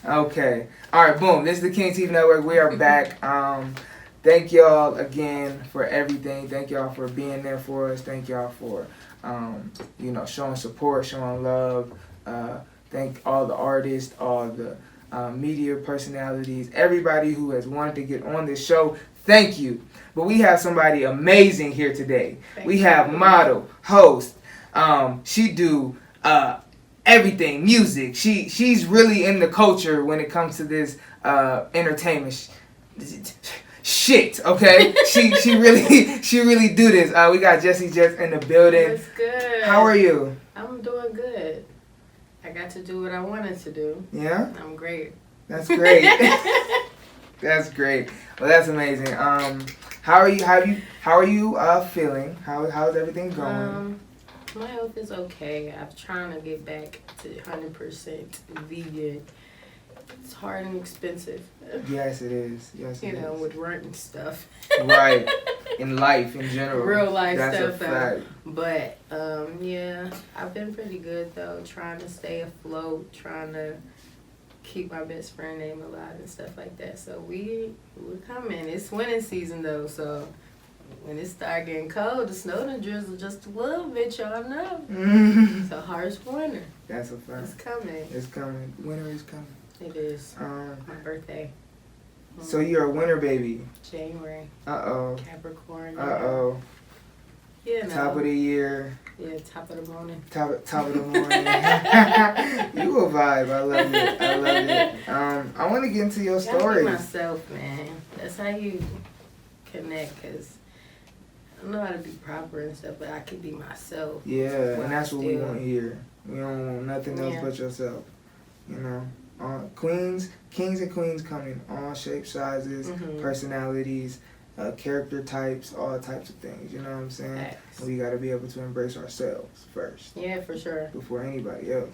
Okay. All right, boom. This is the Kingtif Network. We are back. Thank y'all again for everything. Thank y'all for being there for us. Thank y'all for, showing support, showing love. Thank all the artists, all the media personalities, everybody who has wanted to get on this show. Thank you. But we have somebody amazing here today. We have model, host. She do everything, music. She's really in the culture when it comes to this entertainment shit. Okay, she really do this. We got Jessi Jetz in the building. That's good. How are you? I'm doing good. I got to do what I wanted to do. Yeah. I'm great. That's great. That's great. Well, that's amazing. How are you feeling? How's everything going? My health is okay. I'm trying to get back to 100% vegan. It's hard and expensive. Yes, it is. Yes, it is. With rent and stuff. Right. In life, in general. Real life that's stuff. A fact. But, yeah, I've been pretty good, though. Trying to stay afloat, trying to keep my best friend name alive and stuff like that. So we're coming. It's winter season, though, so when it start getting cold, the snow done drizzle just a little bit, y'all know. It's a harsh winter. That's a fact. It's coming. It's coming. Winter is coming. It is. My birthday. So you're a winter baby. January. Uh-oh. Capricorn. Uh-oh. Yeah, no. Top of the year. Yeah, top of the morning. Top of the morning. You a vibe. I love it. I want to get into your story. Be myself, man. That's how you connect, because I don't know how to be proper and stuff, but I can be myself. Yeah, and that's what we want here. We don't want nothing else but yourself. Kings and queens come in all shapes, sizes, personalities, character types, all types of things. You know what I'm saying? Facts. We got to be able to embrace ourselves first. Yeah, for sure. Before anybody else,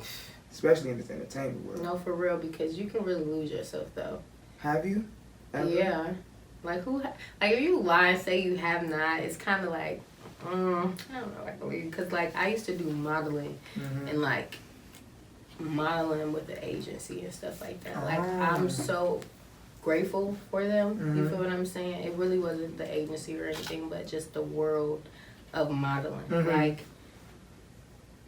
especially in this entertainment world. No, for real, because you can really lose yourself, though. Have you? Ever? Yeah. Like, if you lie and say you have not, it's kind of like, I don't know, because, I used to do modeling and, modeling with the agency and stuff like that. I'm so grateful for them. You feel what I'm saying? It really wasn't the agency or anything, but just the world of modeling.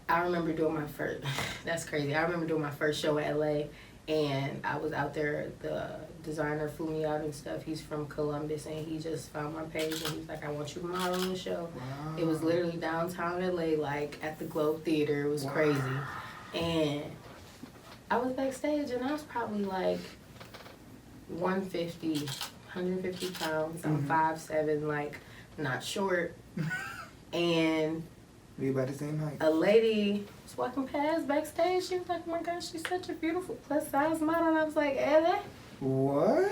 I remember doing my first, that's crazy. I remember doing my first show in LA, and I was out there, the designer flew me out and stuff. He's from Columbus, and he just found my page, and he's like, I want you to model on the show. Wow. It was literally downtown LA, at the Globe Theater. It was crazy. And I was backstage, and I was probably 150 pounds. I'm 5'7", not short. And we about the same height. A lady was walking past backstage. She was like, oh my gosh, she's such a beautiful plus size model. And I was like, what?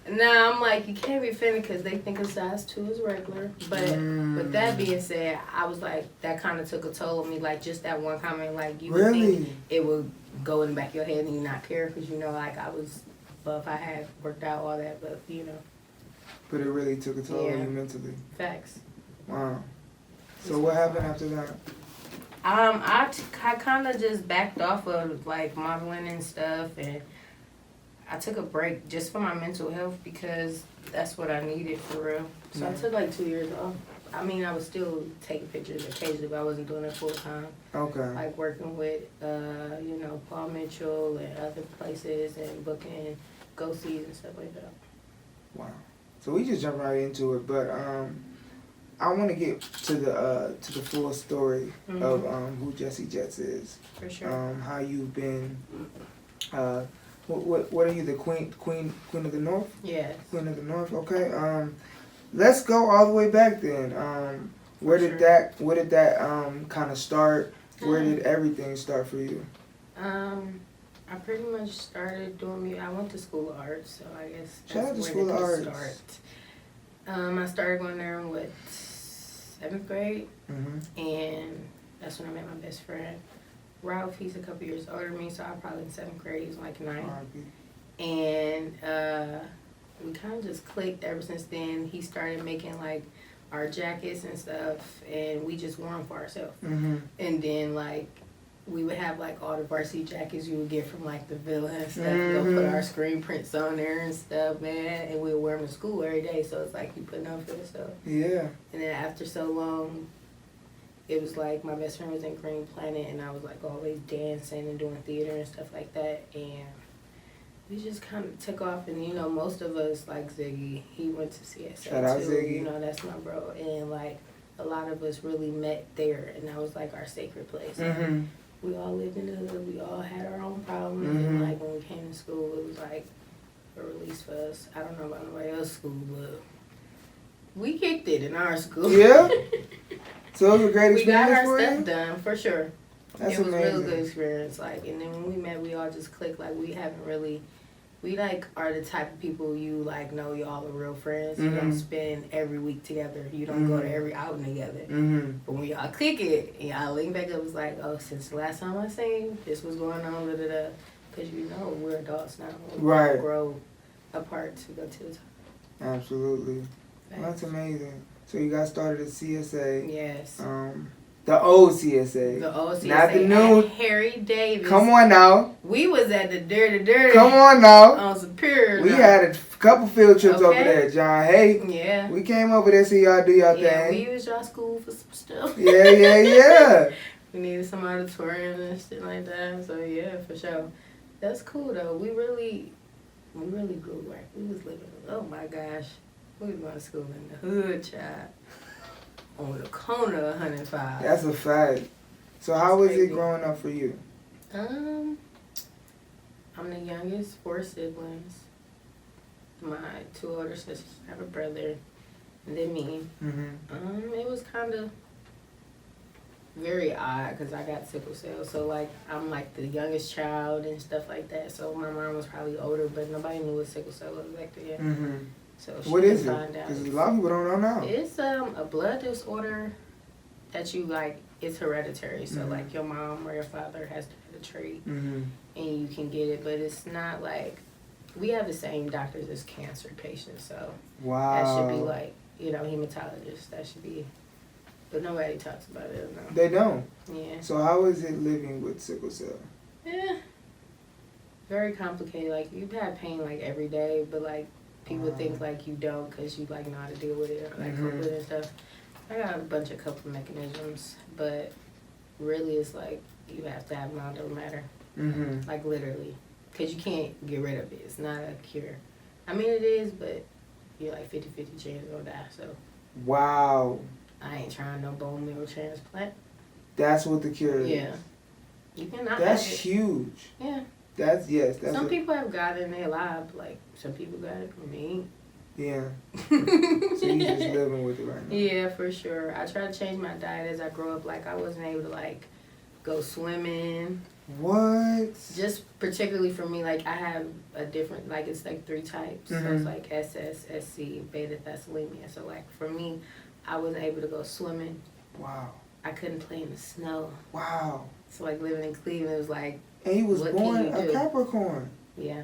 Nah, I'm like, you can't be offended because they think a size 2 is regular. But with that being said, I was like, that kind of took a toll on me. Just that one comment, you would think it would go in the back of your head and you not care because, I was buff. I had worked out all that, but, But it really took a toll on you mentally. Facts. Wow. So what happened after that? I kind of just backed off of, modeling and stuff, and I took a break just for my mental health because that's what I needed for real. So I took 2 years off. I mean, I was still taking pictures occasionally, but I wasn't doing it full time. Okay. Working with, Paul Mitchell and other places and booking go-sees and stuff like that. Wow. So we just jumped right into it, but I want to get to the full story of who Jessi Jetz is. For sure. How you've been. What are you, the queen of the North? Yes. Queen of the North. Okay. Let's go all the way back then. Where did that kind of start? Where did everything start for you? I pretty much started doing music. I went to School of Arts, so I guess that's where it could start. I started going there in 7th grade, and that's when I met my best friend. Ralph, he's a couple years older than me, so I was probably in 7th grade. He was 9th. And we kind of just clicked ever since then. He started making our jackets and stuff, and we just wore them for ourselves. And then we would have like all the varsity jackets you would get from like the Villa and stuff. Go put our screen prints on there and stuff, man. And we would wear them to school every day. So it's like you putting up for yourself. Yeah. And then after so long, it was like my best friend was in Green Planet, and I was like always dancing and doing theater and stuff like that. And we just kind of took off. And you know, most of us like Ziggy. He went to CSA Shout out too. Ziggy. You know, that's my bro. And like a lot of us really met there, and that was like our sacred place. Mm-hmm. We all lived in the hood. We all had our own problems. And Mm-hmm. like when we came to school, it was like a release for us. I don't know about nobody else's school, but we kicked it in our school. Yeah? So it was a great We got experience our for stuff you? done, for sure. That's it was amazing. a real good experience. Like, and then when we met, we all just clicked. Like, we haven't really, we like are the type of people you like know y'all are real friends. You don't spend every week together. You don't go to every outing together. Mm-hmm. But when y'all click it, and y'all link back up, it's like, oh, since the last time I seen you, this was going on, da da da. Because you know we're adults now. We Right. grow apart to go to the top. Absolutely. Well, that's amazing. So you got started at CSA. Yes. The old CSA. The old CSA. Not the new. At Harry Davis. Come on now. We was at the Dirty. Come on now. On Superior. We now. had a couple field trips over Okay. there, John. Hey, Yeah. we came over there see y'all do y'all Yeah, thing. we used y'all school for some stuff. Yeah. We needed some auditorium and shit like that. So yeah, for sure. That's cool though. We really grew right. We was living. Oh my gosh, we was going to school in the hood, child. On the corner of 105. That's a fact. So how was it crazy. growing up for you? I'm the youngest, 4 siblings. My 2 older sisters have a brother, and then me. Mm-hmm. It was kind of very odd because I got sickle cell, so like I'm like the youngest child and stuff like that. So my mom was probably older, but nobody knew what sickle cell was back then. Mm-hmm. So she What didn't is it? find out. Because a lot of people don't know now. It's a blood disorder that you like. It's hereditary, so Mhm. like your mom or your father has the trait, Mm-hmm. and you can get it. But it's not like we have the same doctors as cancer patients, so Wow. that should be like hematologists. That should be, but nobody talks about it. No. They don't. Yeah. So how is it living with sickle cell? Yeah. Very complicated. Like you have pain like every day, but like people think like you don't because you like know how to deal with it or like cope with it and stuff. I got a bunch of coping mechanisms, but really it's like you have to have mind over matter. Mm-hmm. Like literally, because you can't get rid of it. It's not a cure. I mean it is, but you're like 50-50 chance you're gonna die. So Wow. I ain't trying no bone marrow transplant. That's what the cure is. Yeah. You cannot That's have it. huge. Yeah. That's Some people have got it in their lab, like some people got it from me. Yeah. So you just living with it right now. Yeah, for sure. I try to change my diet as I grow up. Like I wasn't able to like go swimming. What? Just particularly for me, like I have a different, like it's like 3 types. So it's like SS, SC, beta thalassemia. So like for me, I wasn't able to go swimming. Wow. I couldn't play in the snow. Wow. So like living in Cleveland, it was like, And you was What born can you a do? Capricorn. yeah,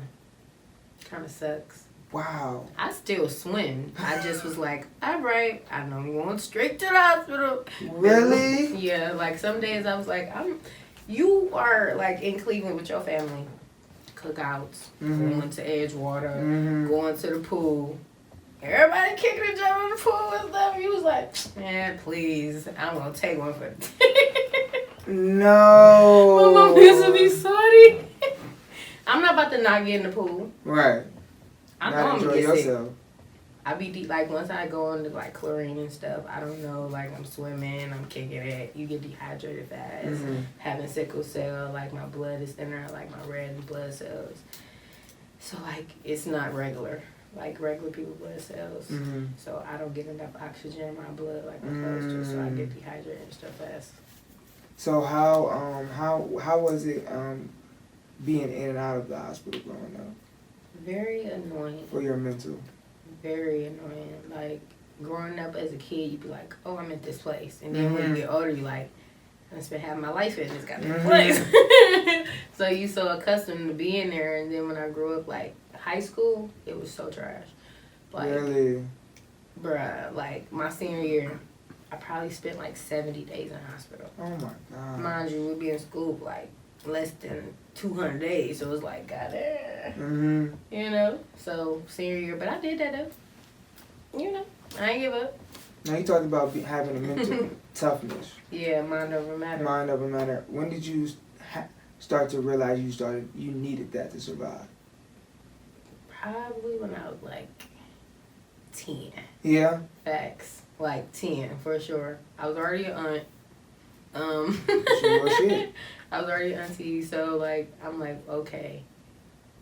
kind of sucks. Wow. I still swim. I just was like, all right, I know I'm going straight to the hospital. Really? Yeah, like some days I was like, you are like in Cleveland with your family. Cookouts, going to Edgewater, going to the pool. Everybody kicking each other in the pool and stuff. He was like, man, please, I'm going to take one for No. My mom used to be sorry. I'm not about to not get in the pool. Right. I know Not I'm enjoy gonna get sick. yourself. I be deep, like once I go into like chlorine and stuff, I don't know, like I'm swimming, I'm kicking it, you get dehydrated fast, having sickle cell, like my blood is thinner, like my red blood cells. So like it's not regular, like regular people blood cells. So I don't get enough oxygen in my blood like I'm supposed to, so I get dehydrated and stuff fast. So how was it being in and out of the hospital growing up Very annoying. for your mental? Very annoying. Like growing up as a kid, you'd be like, "Oh, I'm at this place," and then when you get older, you're like, "I spent half my life in this goddamn place." So you so accustomed to being there, and then when I grew up, like high school, it was so trash. Like, Really? bruh, like my senior year, I probably spent like 70 days in the hospital. Oh my God. Mind you, we'd be in school for like less than 200 days, so it was like, goddamn. You know? So, senior year, but I did that though. You know, I ain't give up. Now you talked about having a mental toughness. Yeah, mind over matter. Mind over matter. When did you start to realize you needed that to survive? Probably when I was like 10. Yeah? Facts. Like 10 for sure. I was already an aunt. Sure shit. I was already an auntie, so like I'm like, okay,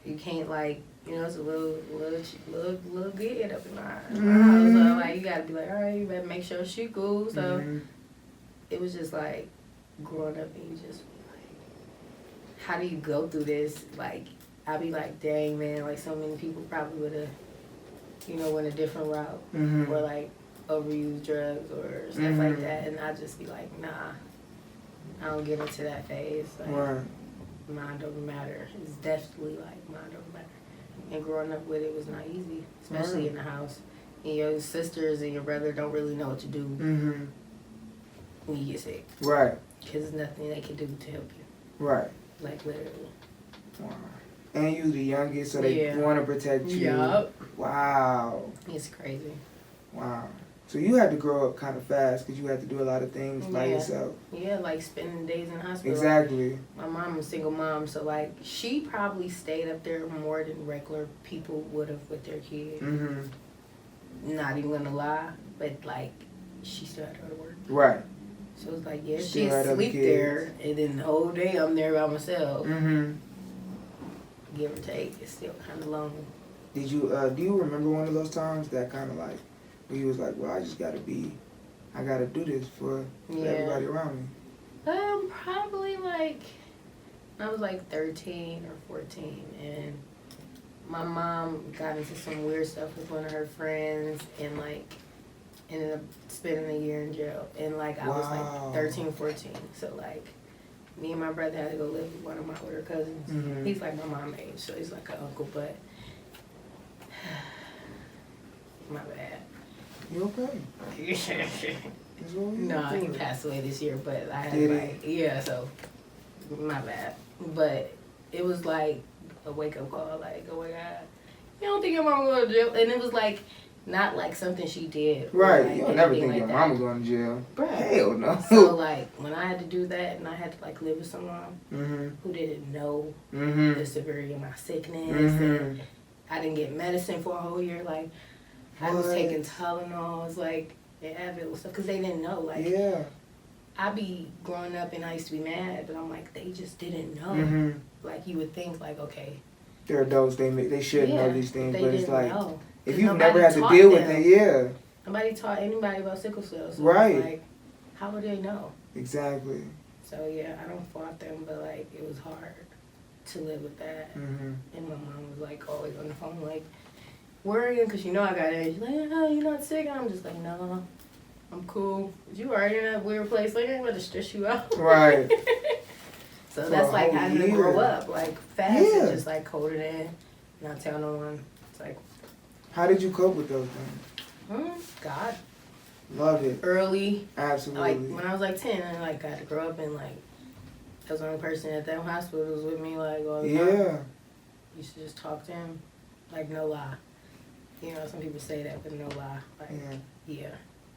you can't like, you know, it's a little good up in my house. So like you gotta be like, all right, you better make sure she cool. So it was just like growing up and you just be like, how do you go through this? Like I'd be like, dang man, like so many people probably would have, you know, went a different route or like overuse drugs or stuff like that, and I'd just be like, nah, I don't get into that phase. Like, right. Mind over matter. It's definitely like mind over matter. And growing up with it was not easy, especially in the house. And your sisters and your brother don't really know what to do when you get sick. Right. Because there's nothing they can do to help you. Right. Like literally. Wow. And you the youngest, so they want to protect you. Yup. Wow. It's crazy. Wow. So you had to grow up kind of fast because you had to do a lot of things by yourself. Yeah, like spending days in the hospital. Exactly. My mom was a single mom, so like she probably stayed up there more than regular people would have with their kids. Not even gonna lie, but like she still had to go to work. Right. So it's like, yeah, she sleep there, and then the whole day I'm there by myself. Give or take, it's still kind of lonely. Did you do you remember one of those times that kind of like where you was like, well, I gotta do this for everybody around me? Probably like I was like 13 or 14, and my mom got into some weird stuff with one of her friends, and like ended up spending a year in jail. And like I was like 13, 14, so like me and my brother had to go live with one of my older cousins. He's like my mom's age, so he's like an uncle, but my bad. You okay? No, he passed away this year, but I had so my bad. But it was like a wake up call, like, oh my God, you don't think your mama going to jail? And it was like not like something she did. Right, like, you don't never think like your that. mama going to jail. Bruh. Hell no. So like when I had to do that and I had to like live with someone who didn't know the severity of my sickness, and I didn't get medicine for a whole year, like I was taking Tylenols, like, and Advil stuff, because they didn't know. Like, I be growing up and I used to be mad, but I'm like, they just didn't know. Like, you would think, like, okay. They're adults, they should know these things, but it's like, know. If you've never had to deal with it, Nobody taught anybody about sickle cell, so it's like, how would they know? Exactly. So, yeah, I don't fault them, but, like, it was hard to live with that. And my mom was, like, always on the phone, like, worrying because you know I got it. She's like, oh, you're not sick? And I'm just like, no, I'm cool. You are in that weird place. Like, I ain't going to stress you out. Right. So for that's like having to grow up, like, fast and just, like, hold it in, not tell no one. It's like. How did you cope with those things? God. Love it. Early. Absolutely. Like, when I was, like, 10, I, like, got to grow up and, like, I was the only person at that hospital who was with me, like, all the time. Used to just talk to him, like, no lie. You know, some people say that, but no lie. Like,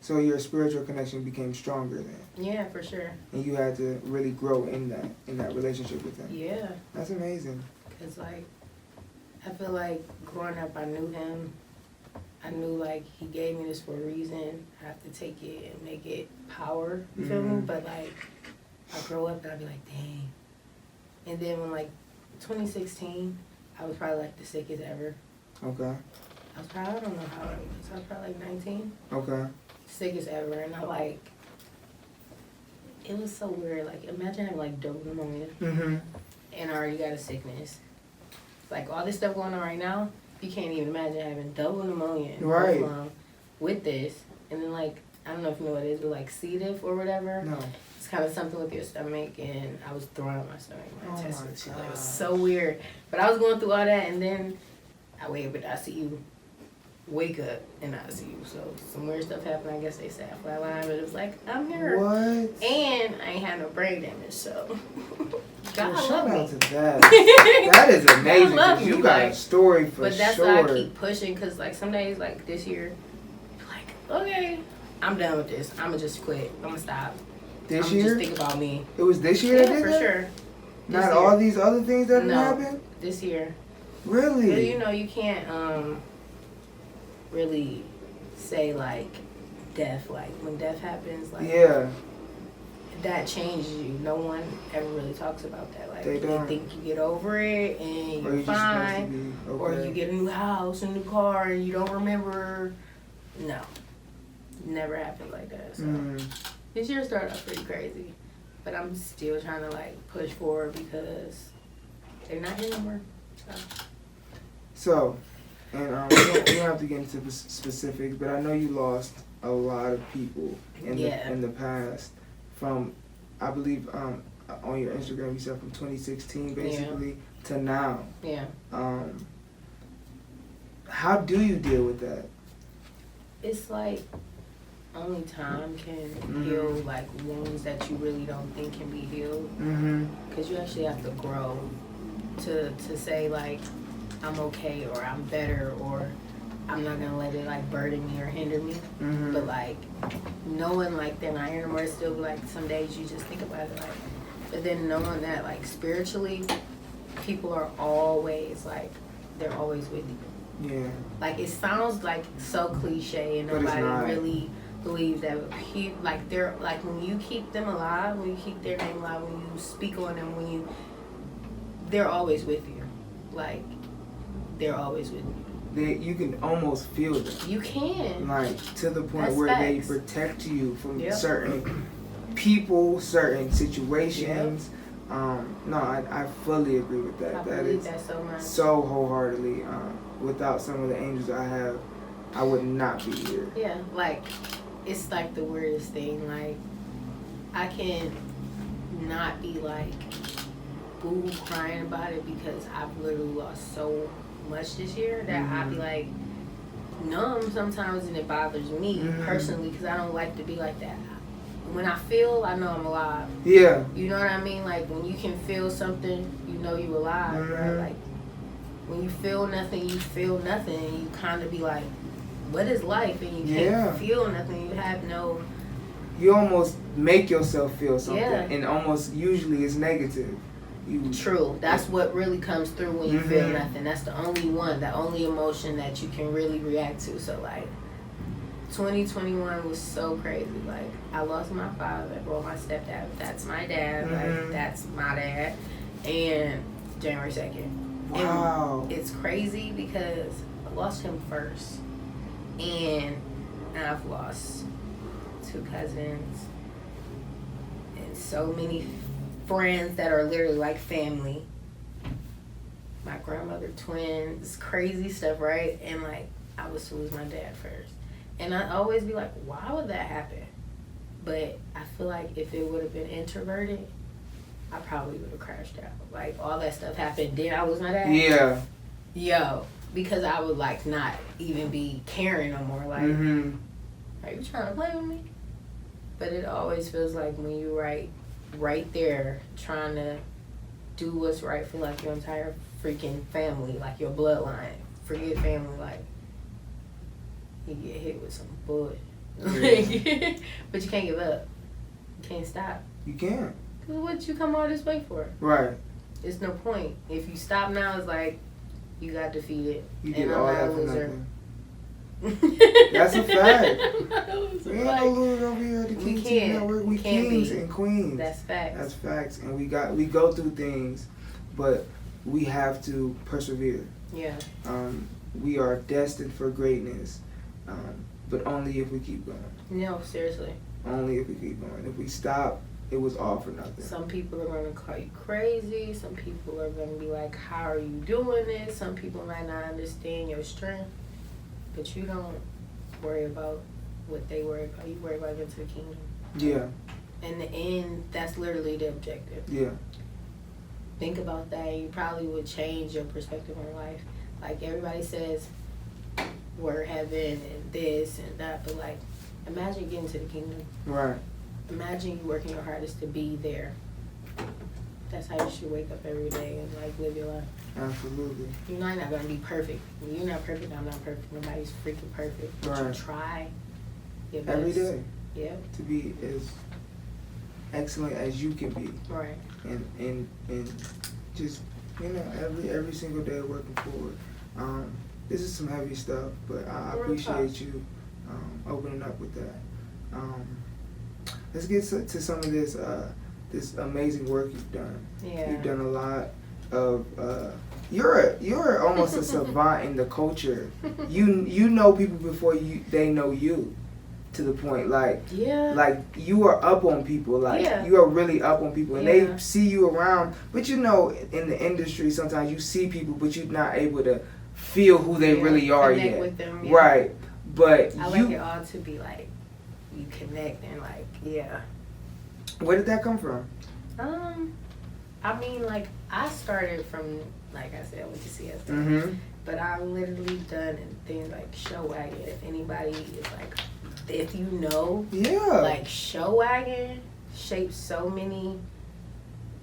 So your spiritual connection became stronger then? Yeah, for sure. And you had to really grow in that relationship with him? Yeah. That's amazing. Because, like, I feel like growing up, I knew him. I knew, like, he gave me this for a reason. I have to take it and make it power, you feel me? But, like, I grow up and I'd be like, dang. And then when, like, 2016, I was probably, like, the sickest ever. Okay. I was probably, I don't know how old I was. I was probably like 19. Okay. Sickest ever. And I like, it was so weird. Like, imagine having like double pneumonia. And I already got a sickness. Like, all this stuff going on right now, you can't even imagine having double pneumonia with this. And then, like, I don't know if you know what it is, but like C. diff or whatever. No. It's kind of something with your stomach, and I was throwing up my stomach. My intestines. It was God. so weird. But I was going through all that, and then I waited with ICU. wake up in ICU. So some weird stuff happened. I guess they said flatline, but it was like, I'm here. What? And I ain't had no brain damage, so God Well, love shout me. out to that. That is amazing. love 'Cause you me, got like, a story for But that's sure. why I keep pushing, because like some days, like this year, like, okay, I'm done with this. I'm gonna just quit. I'm gonna stop. This I'm year? just think about me. It was this year Yeah, that did for that? sure. Not This all year. these other things that No. happened? This year. Really? But you know, you can't really say like death. Like when death happens, like Yeah. that changes you. No one ever really talks about that. Like They don't. think you get over it and Or you're you just supposed to fine, be or okay. you get a new house, a new car, and you don't remember. No, never happened like that. So this year started off pretty crazy, but I'm still trying to like push forward because they're not here anymore. So, and we don't have to get into specifics, but I know you lost a lot of people in the past. From, I believe, on your Instagram you said from 2016 basically to now. Yeah. How do you deal with that? It's like only time can heal like wounds that you really don't think can be healed. Because you actually have to grow to say like I'm okay or I'm better or I'm not gonna let it like burden me or hinder me. But like knowing like they're not here anymore, still like some days you just think about it like. But then knowing that like spiritually, people are always like they're always with you. Yeah. Like it sounds like so cliche and nobody really believes that. Like they're like when you keep them alive, when you keep their name alive, when you speak on them, they're always with you. Like they're always with you. You can almost feel them. You can. Like to the point That's where facts. they protect you from certain people, certain situations. No, I fully agree with that. I That believe is that so much. so wholeheartedly. Without some of the angels I have, I would not be here. Yeah, like it's like the weirdest thing. Like I can not be like boo crying about it because I've literally lost so much this year that I be like numb sometimes, and it bothers me personally because I don't like to be like that. When I feel, I know I'm alive. Yeah. You know what I mean? Like when you can feel something, you know you're alive, right? Like when you feel nothing, you feel nothing, and you kind of be like, what is life? And you can't feel nothing. You have no. You almost make yourself feel something, Yeah. and almost usually it's negative. True. That's what really comes through when you feel nothing. That's the only one, the only emotion that you can really react to. So like 2021 was so crazy. Like I lost my father, well my stepdad. That's my dad. Like that's my dad. And January 2nd. Wow. And it's crazy because I lost him first. And I've lost 2 cousins and so many friends that are literally like family. My grandmother, twins, crazy stuff, right? And like I was to lose my dad first. And I always be like, why would that happen? But I feel like if it would have been introverted, I probably would have crashed out. Like all that stuff happened. Did I lose my dad? Yeah. Yo, because I would like not even be caring no more. Like, are you trying to play with me? But it always feels like when you right there trying to do what's right for like your entire freaking family, like your bloodline. Forget family, like you get hit with some bullshit. But you can't give up. You can't stop. You can't. Cause what you come all this way for? Right. It's no point. If you stop now, it's like you got defeated. You did and all I'm that not a for loser. nothing. That's a fact. I'm not a loser. We ain't Like, no loser over here at the we Kingtif can't. Network. We Can't kings be. and queens. That's facts. That's facts. And we go through things, but we have to persevere. Yeah. We are destined for greatness, but only if we keep going. No, seriously. Only if we keep going. If we stop, it was all for nothing. Some people are going to call you crazy. Some people are going to be like, how are you doing this? Some people might not understand your strength. But you don't worry about what they worry about. You worry about getting to the kingdom. Yeah. In the end, that's literally the objective. Yeah. Think about that. You probably would change your perspective on life. Like everybody says, we're heaven and this and that, but like, imagine getting to the kingdom. Right. Imagine you working your hardest to be there. That's how you should wake up every day and like live your life. Absolutely. You're not gonna be perfect. You're not perfect. I'm not perfect. Nobody's freaking perfect. But Right. you try your best. Every day. Yeah. To be as excellent as you can be. Right. And just, you know, every single day working forward. This is some heavy stuff, but I appreciate you opening up with that. Let's get to some of this this amazing work you've done. Yeah. You've done a lot of. You're almost a savant in the culture. You know people before they know you. To the point, like you are up on people, like you are really up on people, and they see you around. But you know, in the industry, sometimes you see people, but you're not able to feel who they really are connect yet. With them, right? But I like it all to be like you connect and like Where did that come from? I mean, like I started from like I said with the CS, but I've literally done things like show wagon. If anybody is like. If you know, like Show Wagon shaped so many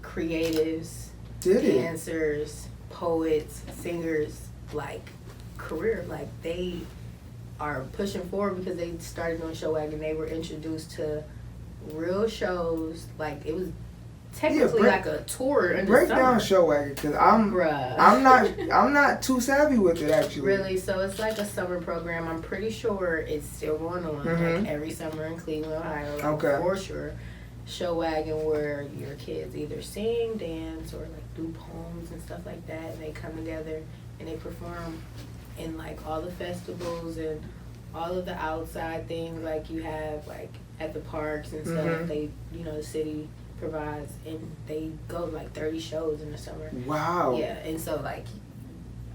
creatives, dancers, poets, singers, like career. Like they are pushing forward because they started doing Show Wagon. They were introduced to real shows. Like it was technically like a tour in the break summer. Down Show Wagon because I'm not too savvy with it actually. Really, so it's like a summer program. I'm pretty sure it's still going on like every summer in Cleveland, Ohio. Like, for sure. Show Wagon where your kids either sing, dance, or like do poems and stuff like that, and they come together and they perform in like all the festivals and all of the outside things like you have like at the parks and stuff. They, you know, the city provides, and they go to like 30 shows in the summer. Wow. Yeah, and so like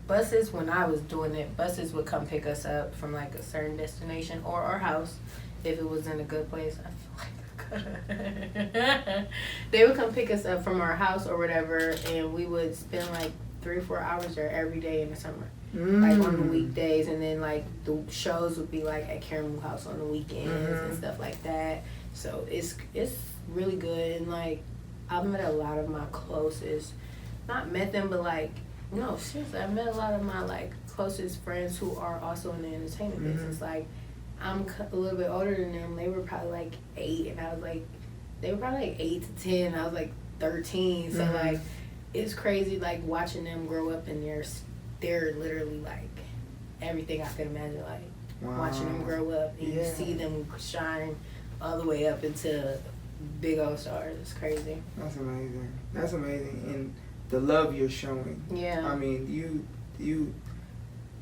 buses, when I was doing it, buses would come pick us up from like a certain destination or our house if it was in a good place. I feel like they would come pick us up from our house or whatever, and we would spend like 3 or 4 hours there every day in the summer. Like on the weekdays, and then like the shows would be like at Caramel House on the weekends and stuff like that. So it's really good, and like I've met a lot of my closest, not met them, but like no, seriously, I met a lot of my like closest friends who are also in the entertainment business. Like I'm a little bit older than them. They were probably like 8, and I was like, they were probably like 8 to 10. I was like 13. So like it's crazy like watching them grow up, and they're literally like everything I could imagine. Like watching them grow up, and you see them shine all the way up into big old stars. It's crazy. That's amazing. That's amazing. And the love you're showing. Yeah. I mean, you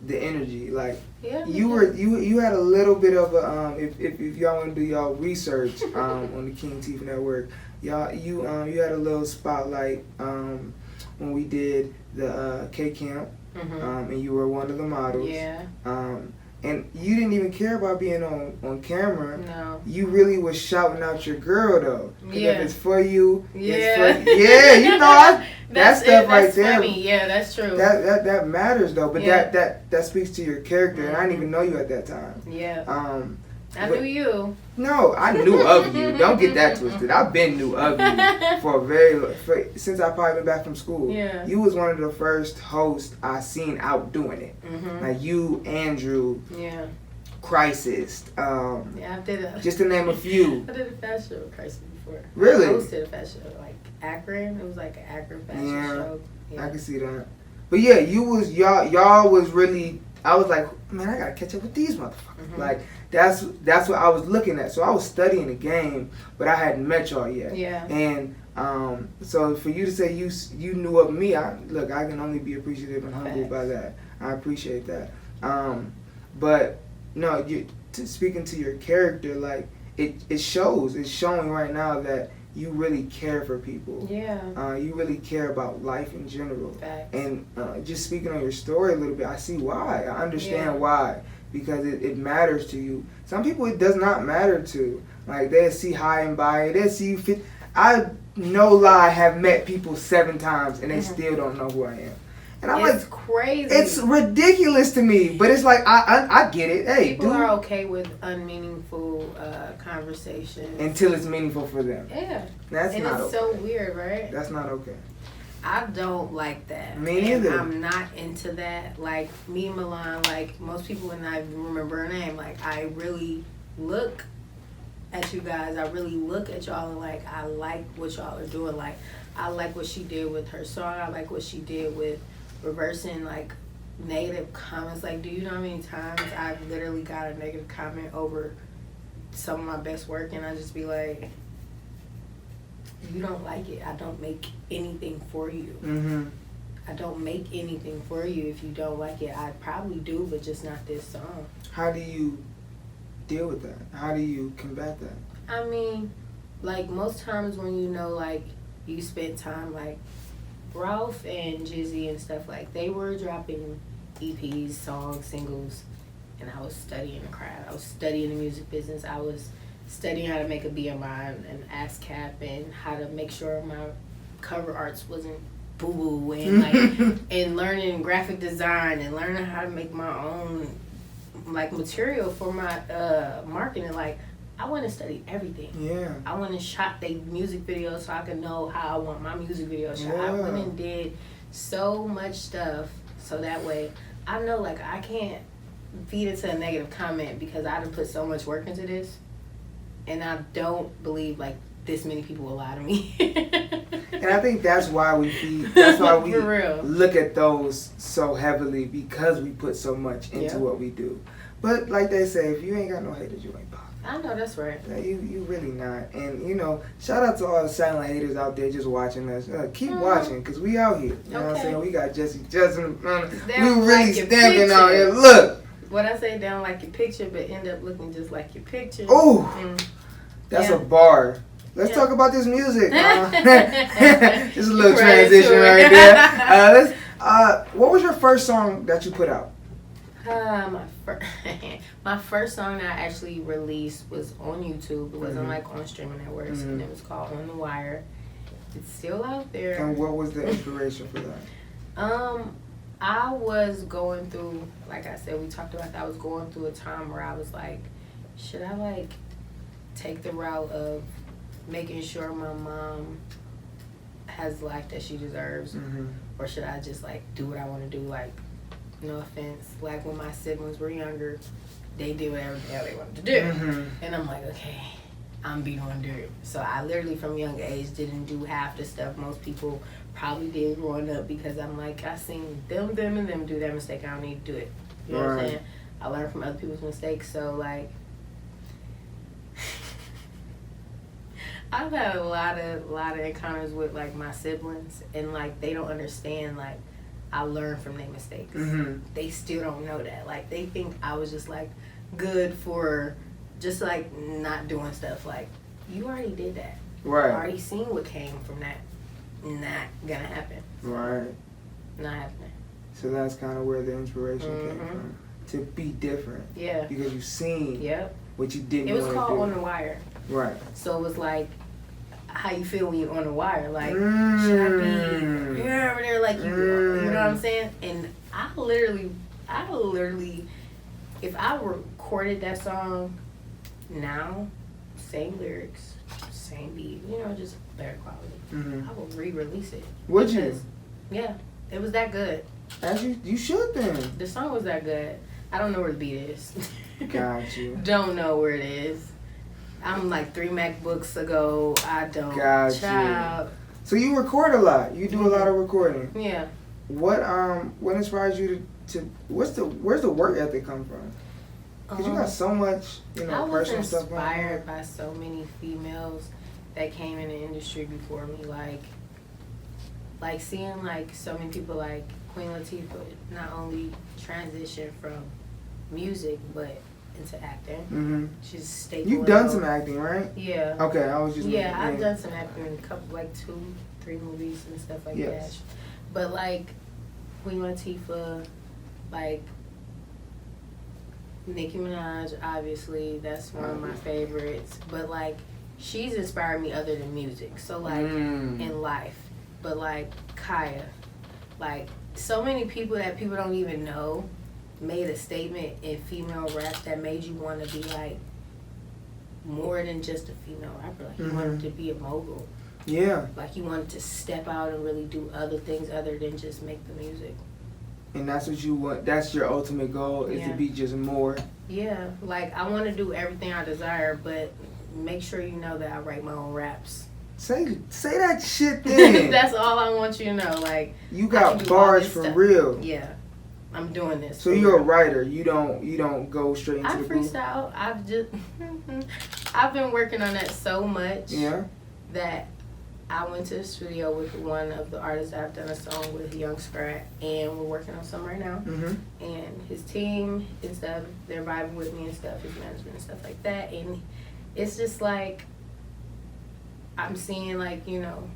the energy, like you had a little bit of a if y'all want to do y'all research on the Kingtif Network, you had a little spotlight when we did the K Camp, and you were one of the models. Yeah. And you didn't even care about being on camera. No. You really was shouting out your girl though. Yeah. If it's for you, it's for you know that stuff right there. Funny. Yeah, that's true. That matters though. But that speaks to your character, and I didn't even know you at that time. Yeah. I knew you. No, I knew of you. Don't get that twisted. I've been knew of you for since I probably been back from school. Yeah. You was one of the first hosts I seen out doing it. Like you, Andrew. Yeah. Crisis. I did it. Just to name a few. I did a fashion show with Crisis before. Really? I hosted a fashion show, like Akron. It was like an Akron fashion show. Yeah. I can see that. But yeah, y'all was really. I was like, man, I gotta catch up with these motherfuckers. Like that's what I was looking at. So I was studying the game, but I hadn't met y'all yet. Yeah. And so for you to say you knew of me, I can only be appreciative and humbled by that. I appreciate that. But no, speaking to your character, like it shows. It's showing right now that you really care for people. Yeah. You really care about life in general. Facts. And just speaking on your story a little bit, I see why. I understand why. Because it matters to you. Some people it does not matter to. Like they'll see high and by it. They'll see you fit. I no lie have met people 7 times and they still don't know who I am. And I'm it's like, crazy. it's ridiculous to me. But it's like, I get it. Hey, people are okay with unmeaningful conversations until it's meaningful for them. Yeah, That's and not it's okay. so weird, right? That's not okay. I don't like that. Me neither. I'm not into that. Like, me and Milan, like, most people when I remember her name, like, I really look at you guys. I really look at y'all and, like, I like what y'all are doing. Like, I like what she did with her song. I like what she did with reversing, like, negative comments. Like, do you know how many times I've literally got a negative comment over some of my best work, and I just be like, you don't like it. I don't make anything for you. Mm-hmm. I don't make anything for you if you don't like it. I probably do, but just not this song. How do you deal with that? How do you combat that? I mean, like, most times when you know, like, you spent time, like, Ralph and Jessi and stuff, like, they were dropping EPs, songs, singles, and I was studying the craft. I was studying the music business. I was studying how to make a BMI and ASCAP and how to make sure my cover arts wasn't boo-boo and like and learning graphic design and learning how to make my own like material for my marketing. Like, I went and studied everything. Yeah. I went and shot the music videos so I could know how I want my music video shot. Yeah. I went and did so much stuff so that way I know, like, I can't feed into a negative comment because I done put so much work into this. And I don't believe, like, this many people will lie to me. And I think that's why we For real. look at those so heavily, because we put so much into what we do. But like they say, if you ain't got no haters, you ain't popping. I know, that's right. Yeah, you really not. And, you know, shout out to all the silent haters out there just watching us. Keep watching, because we out here. You know what I'm saying? We got Jessi Jetz in the They we don't really like your standing out picture. here. Look. What I say, they don't like your picture, but end up looking just like your picture. Ooh. That's a bar. Let's talk about this music. Just a little transition right there. What was your first song that you put out? My first song that I actually released was on YouTube. It wasn't like on streaming networks, and it was called On the Wire. It's still out there. And what was the inspiration for that? I was going through, like I said, we talked about that. I was going through a time where I was like, should I like take the route of making sure my mom has the life that she deserves, or should I just like do what I want to do? Like, no offense, like when my siblings were younger, they did whatever the hell they wanted to do, and I'm like, okay, I'm being on dirt. So I literally from a young age didn't do half the stuff most people probably did growing up, because I'm like, I seen them and them do that mistake. I don't need to do it. You know what I'm saying? I learned from other people's mistakes. So like, I've had a lot of encounters with like my siblings, and like they don't understand, like, I learned from their mistakes. They still don't know that. Like, they think I was just like good for just like not doing stuff. Like, you already did that. Right. I already seen what came from that. Not gonna happen. Right. Not happening. So that's kind of where the inspiration came from. To be different. Yeah. Because you've seen what you didn't It was want to called do. On the Wire. Right. So it was like, how you feel when you're on the wire. Like, should I be here over there like you know what I'm saying? And I literally, if I recorded that song now, same lyrics, same beat, you know, just better quality, I would re-release it. Would you? Yeah, it was that good. As you should then. The song was that good. I don't know where the beat is. Got you. Don't know where it is. I'm like 3 MacBooks ago. I don't. Got you. So you record a lot. You do a lot of recording. Yeah. What inspires you to where's the work ethic come from? Because you got so much, personal stuff going on. I was inspired by so many females that came in the industry before me. Like seeing like so many people like Queen Latifah not only transition from music but into acting. She's staple. You've done some acting, right? Yeah. Okay, I was just. Yeah, I've done some acting in a couple, like 2-3 movies and stuff like that. But like Queen Latifah, like Nicki Minaj, obviously that's one of my favorites. But like she's inspired me other than music. So like in life, but like Kaya. like so many people that people don't even know made a statement in female rap that made you want to be like more than just a female rapper. Like you wanted to be a mogul. Yeah. Like you wanted to step out and really do other things other than just make the music. And that's what you want. That's your ultimate goal, is to be just more. Yeah, like I want to do everything I desire, but make sure you know that I write my own raps. Say that shit then. That's all I want you to know. Like you got bars for real. Yeah, I'm doing this. So you're a writer. You don't go straight into the booth? I freestyle. I've been working on that so much. Yeah. That I went to the studio with one of the artists that I've done a song with, Young Scrat, and we're working on some right now. Mm-hmm. And his team and stuff, they're vibing with me and stuff, his management and stuff like that. And it's just like, I'm seeing like, you know,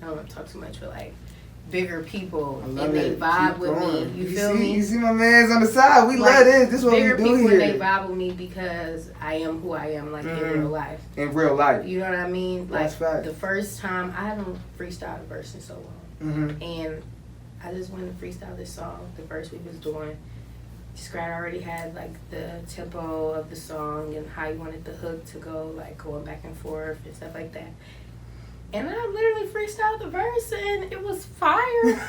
I don't want to talk too much, but like bigger people and they vibe with me. You feel me? You see my man's on the side. We love this. This is what we do here. Bigger people and they vibe with me because I am who I am, like in real life. In real life. You know what I mean? Like That's the first time, I haven't freestyled a verse in so long. And I just went and freestyled this song. The verse we was doing, Scrat already had like the tempo of the song and how you wanted the hook to go, like going back and forth and stuff like that. And I literally freestyled the verse and it was fire.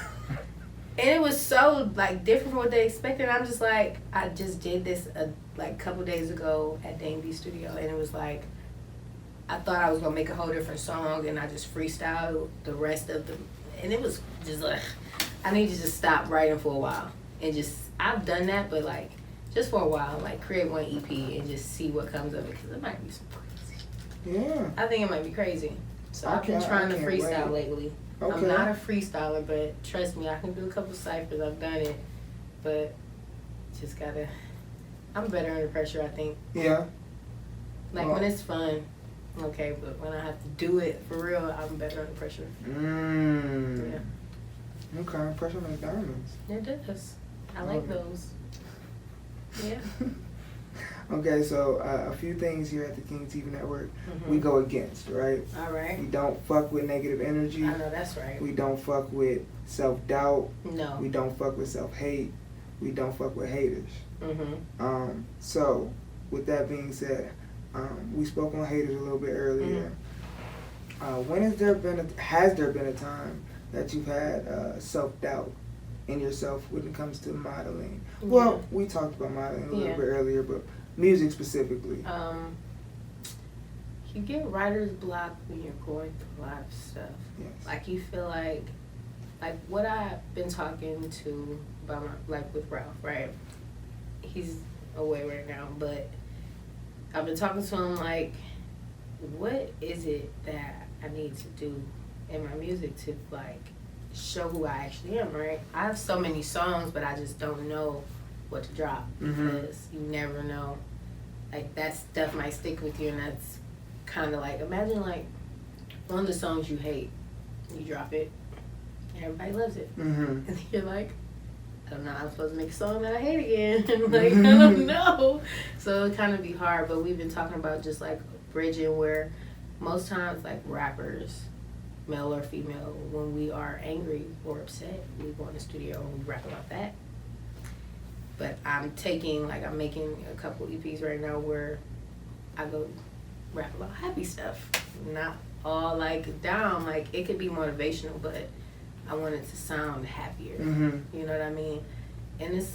And it was so like different from what they expected. I'm just like, I just did this like a couple days ago at Dame B Studio, and it was like, I thought I was gonna make a whole different song, and I just freestyled the rest of the, and it was just like, I need to just stop writing for a while and just, I've done that, but like just for a while, like create one EP and just see what comes of it, because it might be some crazy. Yeah. I think it might be crazy. So I've been trying to freestyle lately. Okay. I'm not a freestyler, but trust me, I can do a couple ciphers. I've done it, but just gotta. I'm better under pressure, I think. Yeah. Like when it's fun, okay, but when I have to do it for real, I'm better under pressure. Yeah. Okay, pressure makes diamonds. It does. I like those. Yeah. Okay, so a few things here at the Kingtif Network we go against, right? All right. We don't fuck with negative energy. I know that's right. We don't fuck with self-doubt. No. We don't fuck with self-hate. We don't fuck with haters. So, with that being said, we spoke on haters a little bit earlier. Has there been a time that you've had self-doubt in yourself when it comes to modeling? Yeah. Well, we talked about modeling a little bit earlier, but music specifically. You get writer's block when you're going through a lot of stuff. Yes. Like you feel like what I've been talking to about with Ralph, right? He's away right now, but I've been talking to him like, what is it that I need to do in my music to like show who I actually am, right? I have so many songs, but I just don't know what to drop because you never know. Like that stuff might stick with you, and that's kind of like, imagine like one of the songs you hate, you drop it, and everybody loves it, and then you're like, I don't know how I'm supposed to make a song that I hate again. Like I don't know. So it kind of be hard, but we've been talking about just like bridging where most times like rappers, male or female, when we are angry or upset, we go in the studio and we rap about that. But I'm making a couple EPs right now where I go rap about happy stuff. Not all like down, like it could be motivational, but I want it to sound happier. You know what I mean? And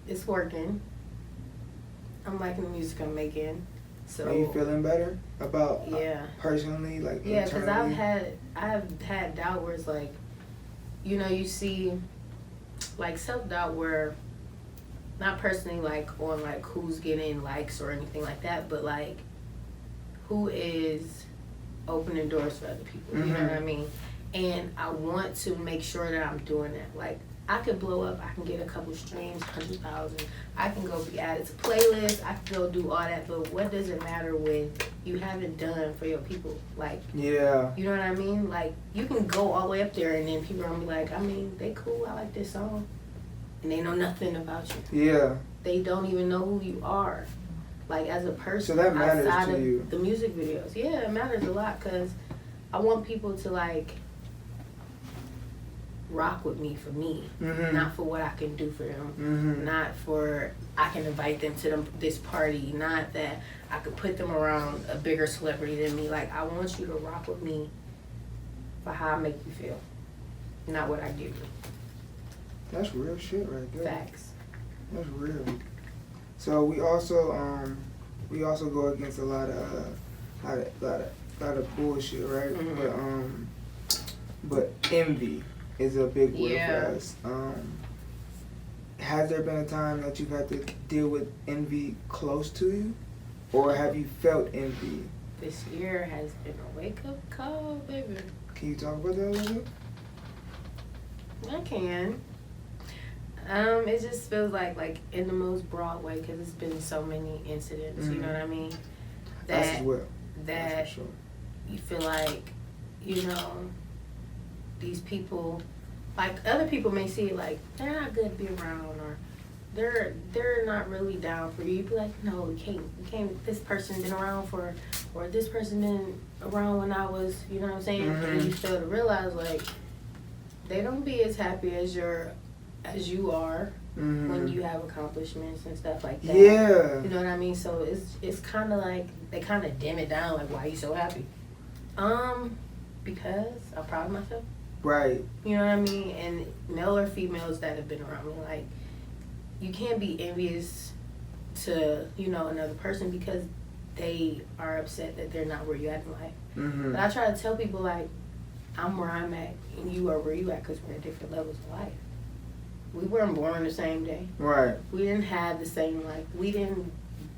it's working. I'm liking the music I'm making. So are you feeling better about personally, like because I've had doubt where it's like, you know, you see like self-doubt where not personally like on like who's getting likes or anything like that, but like who is opening doors for other people. You know what I mean? And I want to make sure that I'm doing that. Like I could blow up, I can get a couple streams, 100,000. I can go be added to playlists, I can go do all that, but what does it matter when you haven't done for your people? Like, you know what I mean? Like, you can go all the way up there and then people are gonna be like, I mean, they cool, I like this song. And they know nothing about you. Yeah. They don't even know who you are. Like, as a person, so that matters outside to of you. The music videos. Yeah, it matters a lot because I want people to, like, rock with me for me, not for what I can do for them, not for I can invite them to this party, not that I could put them around a bigger celebrity than me. Like, I want you to rock with me for how I make you feel, not what I give you. That's real shit right there. Facts. That's real. So we also go against a lot of bullshit, right? But envy is a big word for us. Has there been a time that you've had to deal with envy close to you? Or have you felt envy? This year has been a wake-up call, baby. Can you talk about that a little bit? I can. It just feels like in the most broad way, because it's been so many incidents, you know what I mean? Us as well. That that's for sure. You feel like, these people, like other people may see it like they're not good to be around, or they're not really down for you. You be like, no, you can't. This person been around or this person been around when I was, you know what I'm saying? And you fail to realize like they don't be as happy as you are when you have accomplishments and stuff like that. Yeah. You know what I mean? So it's kind of like they kind of dim it down. Like, why are you so happy? Because I'm proud of myself. Right. You know what I mean? And male or females that have been around me, like, you can't be envious to, another person because they are upset that they're not where you at in life. But I try to tell people, like, I'm where I'm at and you are where you at because we're at different levels of life. We weren't born the same day. Right. We didn't have the same, like, we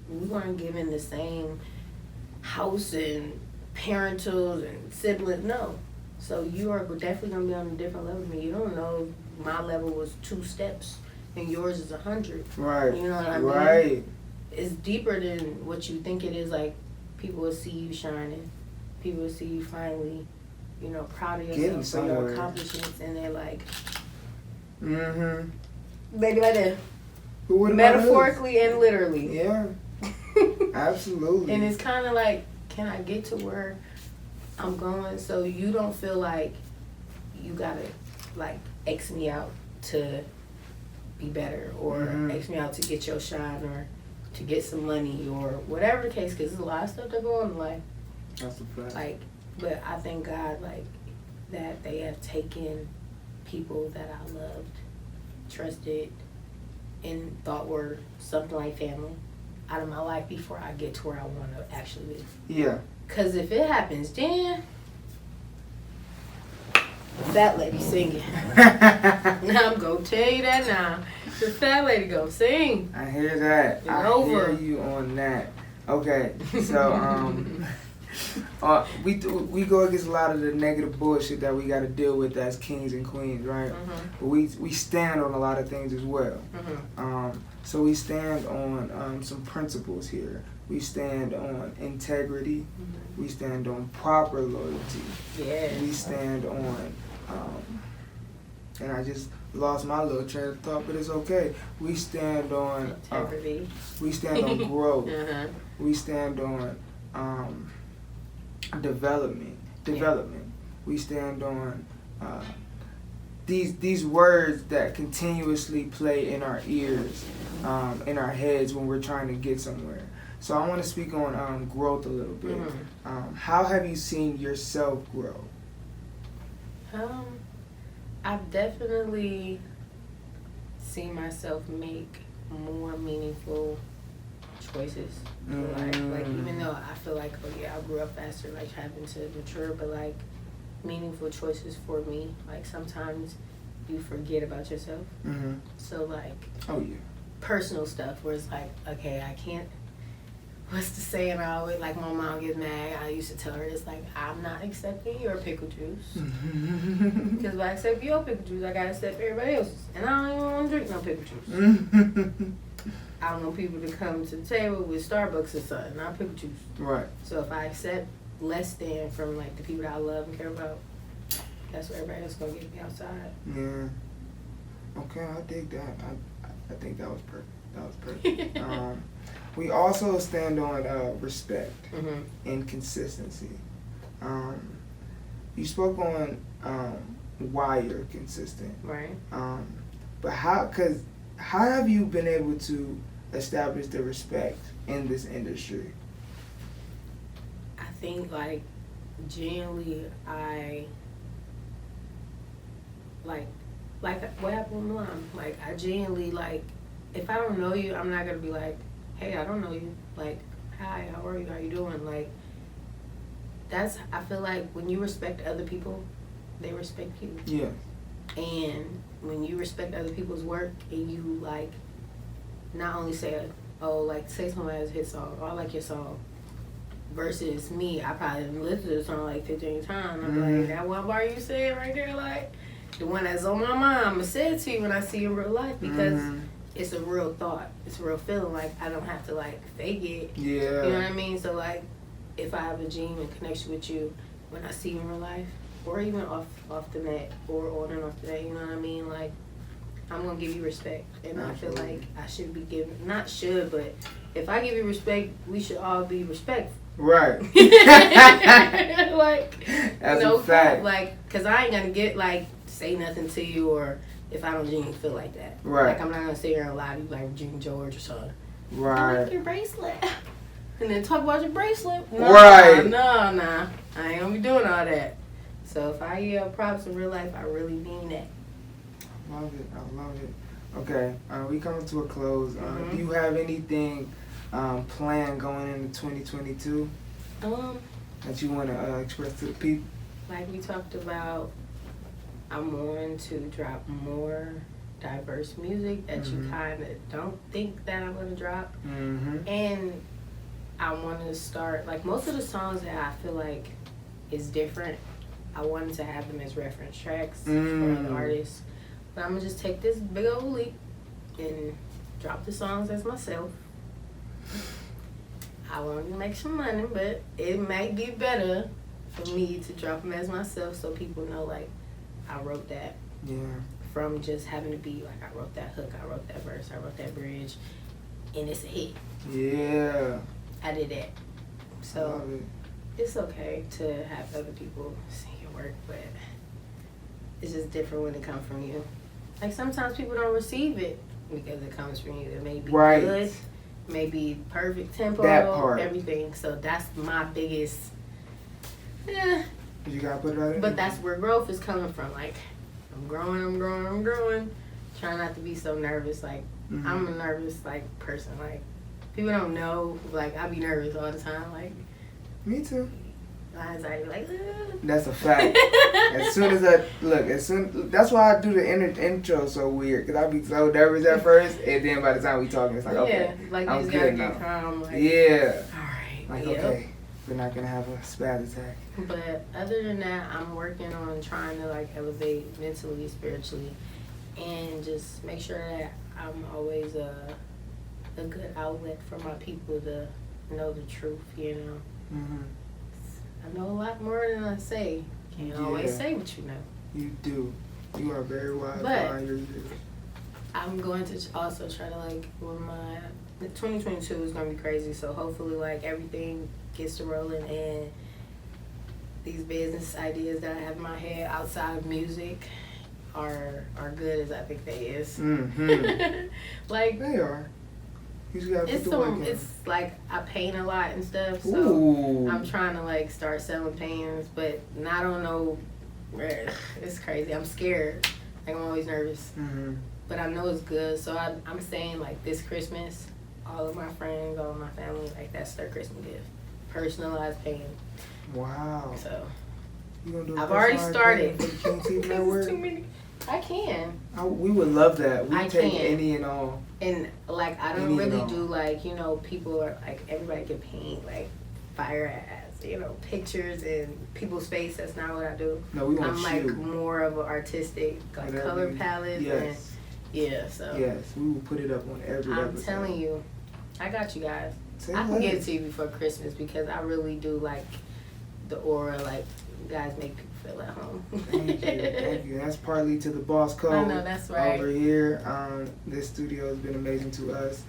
weren't given the same house and parentals and siblings. No. So you are definitely going to be on a different level than me. You don't know my level was 2 steps and yours is 100. Right. You know what I mean? Right. It's deeper than what you think it is. Like, people will see you shining. People will see you finally, proud of yourself for your accomplishments. And they're like, baby, like that. Metaphorically and literally. Yeah. Absolutely. And it's kind of like, can I get to where I'm going, so you don't feel like you gotta like X me out to be better, or X me out to get your shine, or to get some money, or whatever the case, because there's a lot of stuff that go on in life. That's a fact. Like, but I thank God, like, that they have taken people that I loved, trusted, and thought were something like family out of my life before I get to where I want to actually be. Yeah. Because if it happens, then fat lady singing. Now I'm going to tell you that now. The fat lady go sing. I hear that. It's I over. hear you on that. Okay, so we go against a lot of the negative bullshit that we got to deal with as kings and queens, right? But we stand on a lot of things as well. So we stand on some principles here. We stand on integrity. We stand on proper loyalty. Yeah. We stand on, and I just lost my little train of thought, but it's okay. We stand on integrity. We stand on growth. We stand on development. We stand on these words that continuously play in our ears, in our heads when we're trying to get somewhere. So I want to speak on growth a little bit. How have you seen yourself grow? I've definitely seen myself make more meaningful choices. Like even though I feel like, I grew up faster, like having to mature, but like meaningful choices for me. Like sometimes you forget about yourself. So like, personal stuff where it's like, okay, I can't. What's the saying? I always, like, my mom gets mad. I used to tell her, it's like, I'm not accepting your pickle juice. Because if I accept your pickle juice, I gotta accept everybody else's. And I don't even want to drink no pickle juice. I don't want people to come to the table with Starbucks or something, not pickle juice. Right. So if I accept less than from, like, the people that I love and care about, that's what everybody else is going to get me outside. Yeah. Okay, I dig that. I think that was perfect. We also stand on respect and consistency. You spoke on why you're consistent. Right. But how have you been able to establish the respect in this industry? I think, like, genuinely, I, like what happened with Milan? Like, I genuinely, like, if I don't know you, I'm not going to be like, hey, I don't know you. Like, hi, how are you? How you doing? Like, I feel like when you respect other people, they respect you. Yeah. And when you respect other people's work and you, like, not only say, oh, like, say someone has a hit song, oh, I like your song, versus me, I probably didn't listen to the song like 15 times. I'm like, that one bar you said right there, like, the one that's on my mind, I'm going to say it to you when I see you in real life, because it's a real thought. It's a real feeling. Like, I don't have to, like, fake it. Yeah. You know what I mean? So, like, if I have a genuine connection with you when I see you in real life, or even off the net, or on and off the net, you know what I mean? Like, I'm going to give you respect. And I feel like I should be giving, not should, but if I give you respect, we should all be respectful. Right. Like, that's a fact. Like, because I ain't going to get, like, say nothing to you, or if I don't genuinely feel like that. Right. Like, I'm not going to sit here and lie to you like June George or something. Right. I like your bracelet. And then talk about your bracelet. Right. Nah. I ain't going to be doing all that. So if I yell props in real life, I really mean that. I love it. Okay, we coming to a close. Do you have anything planned going into 2022 that you want to express to the people? Like we talked about, I'm wanting to drop more diverse music that you kind of don't think that I'm going to drop. And I want to start, like, most of the songs that I feel like is different, I wanted to have them as reference tracks for other artists. But I'm going to just take this big old leap and drop the songs as myself. I want to make some money, but it might be better for me to drop them as myself so people know, like, I wrote that. Yeah. From just having to be, like, I wrote that hook, I wrote that verse, I wrote that bridge, and it's a hit. Yeah. I did that. So it's okay to have other people sing your work, but it's just different when it comes from you. Like, sometimes people don't receive it because it comes from you. It may be good, may be perfect tempo, everything. So that's my biggest, you gotta put it out there. But that's where growth is coming from. Like, I'm growing. Try not to be so nervous. Like, I'm a nervous, like, person. Like, people don't know. Like, I be nervous all the time. Like, me too. My anxiety, like, That's a fact. That's why I do the intro so weird, because I be so nervous at first, and then by the time we talking, it's like, okay, like, I'm you good gotta now. get calm. Like, yeah. All right. Like, okay, we're not gonna have a spaz attack. But other than that, I'm working on trying to, like, elevate mentally, spiritually, and just make sure that I'm always a good outlet for my people to know the truth, you know. I know a lot more than I say. Can't always say what you know. You do. You are very wise. But I'm going to also try to, like, with my 2022 is going to be crazy, so hopefully, like, everything gets to rolling, and these business ideas that I have in my head outside of music are good as I think they is. Like, they are. It's like I paint a lot and stuff, so I'm trying to, like, start selling paintings, but I don't know. It's crazy. I'm scared. Like, I'm always nervous, but I know it's good. So I'm saying, like, this Christmas, all of my friends, all of my family, like, that's their Christmas gift. Personalized painting. Wow. So you gonna do I've already started. For the Kingtif Network? Too many. I can. We would love that. We take can. any and all. And, like, I don't really do, like, you know, people are, like, everybody can paint, like, fire ass, you know, pictures in people's face. That's not what I do. No, we want I'm, like, more of an artistic, like, color palette. Yes. And, so. Yes, we will put it up on every episode. I'm telling you, I got you guys. I can get it to you before Christmas because I really do like the aura, like, you guys make people feel at home. Thank you. That's partly to the boss code. I know, that's right. Over here, this studio has been amazing to us.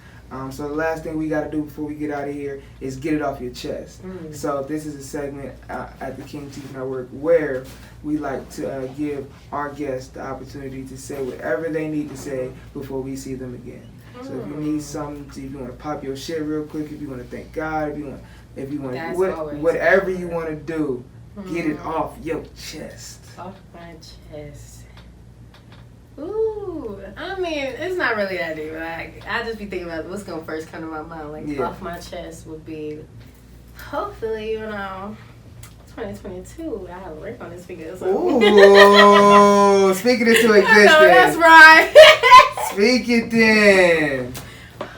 So the last thing we got to do before we get out of here is get it off your chest. Mm. So this is a segment at the Kingtif Network where we like to give our guests the opportunity to say whatever they need to say before we see them again. So if you need something, if you want to pop your shit real quick, if you want to thank God, if you want whatever you want to do, get it off your chest. Off my chest. Ooh, I mean, it's not really that deep. Like, I just be thinking about what's gonna first come to my mind. Like, off my chest would be, hopefully, 2022. I have to work on this figure. So. Ooh, speak it into existence. I know, that's right. Speak it then.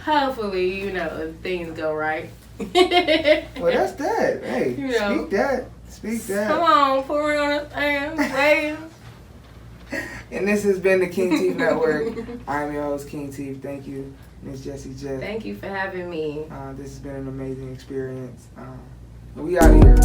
Hopefully, things go right. Well, that's that. Hey, speak that. Speak that. Come on, put me on a thing. And this has been the Kingtif Network. I'm your host, Kingtif. Thank you, Miss Jessi Jetz. Thank you for having me. This has been an amazing experience. We out of here.